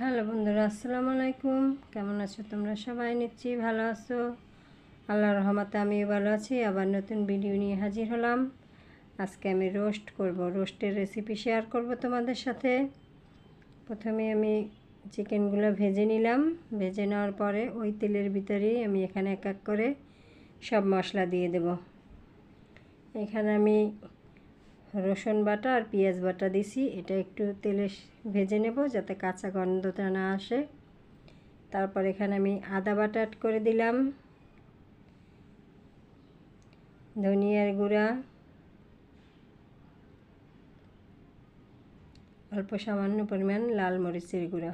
Hello বন্ধুরা, আসসালামু আলাইকুম। কেমন আছো তোমরা সবাই? নিচ্ছি ভালো আছো। আল্লাহর রহমতে আমিও ভালো আছি। আবার নতুন ভিডিও নিয়ে হাজির হলাম। আজকে আমি রোস্ট করব, রোস্টের রেসিপি শেয়ার করব তোমাদের সাথে। প্রথমে আমি চিকেনগুলো ভেজে নিলাম। ভেজে নেওয়ার পরে ওই তেলের ভিতরেই আমি এখানে এক এক করে সব মশলা দিয়ে দেব। এখানে আমি রসুন বাটা আর পেঁয়াজ বাটা দিছি। এটা একটু তেলে ভেজে নেব যাতে কাঁচা গন্ধটা না আসে। তারপর এখানে আমি আদা বাটা অ্যাড করে দিলাম, ধনিয়ার গুঁড়া, অল্প সামান্য পরিমাণ লাল মরিচের গুঁড়া।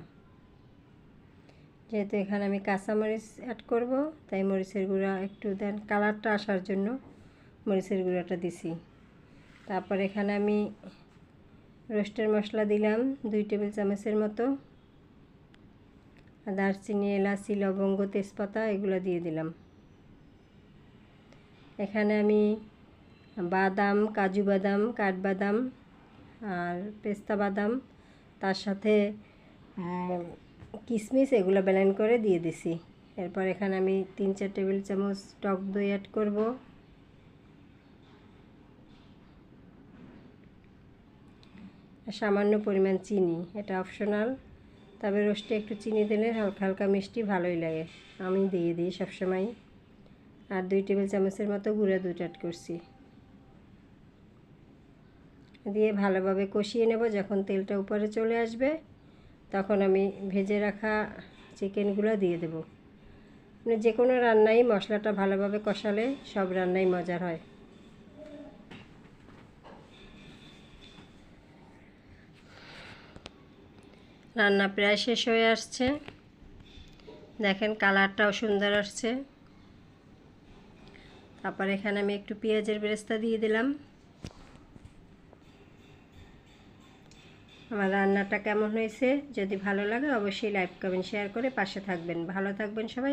যেহেতু এখানে আমি কাঁচা মরিচ অ্যাড করব, তাই মরিচের গুঁড়া একটু দেন কালারটা আসার জন্য মরিচের গুঁড়াটা দিছি। তারপর এখানে আমি রোস্টের মশলা দিলাম 2 টেবিল চামচের মতো। দারচিনি, এলাচি, লবঙ্গ, তেজপাতা এগুলো দিয়ে দিলাম। এখানে আমি বাদাম, কাজু বাদাম, কাঠবাদাম আর পেস্তা বাদাম, তার সাথে কিশমিশ এগুলো ব্লেন্ড করে দিয়ে দিছি। এরপর এখানে আমি 3-4 টেবিল চামচ টক দই অ্যাড করব। সামান্য পরিমাণ চিনি, এটা অপশনাল, তবে রোস্টে একটু চিনি দিলে হালকা হালকা মিষ্টি ভালোই লাগে, আমি দিয়ে দিই সবসময়। আর 2 টেবিল চামচের মতো গুঁড়া দুধ অ্যাড করছি। দিয়ে ভালোভাবে কষিয়ে নেব। যখন তেলটা উপরে চলে আসবে তখন আমি ভেজে রাখা চিকেনগুলো দিয়ে দেব। মানে যে কোনো রান্নাই মশলাটা ভালোভাবে কষালে সব রান্নাই মজার হয়। রান্না প্রায় শেষ হয়ে আসছে, দেখেন কালারটাও সুন্দর আসছে। তারপর এখানে আমি একটু পেঁয়াজের বেরেস্তা দিয়ে দিলাম। আমার রান্নাটা কেমন হয়েছে যদি ভালো লাগে অবশ্যই লাইক কমেন্ট শেয়ার করে পাশে থাকবেন। ভালো থাকবেন সবাই।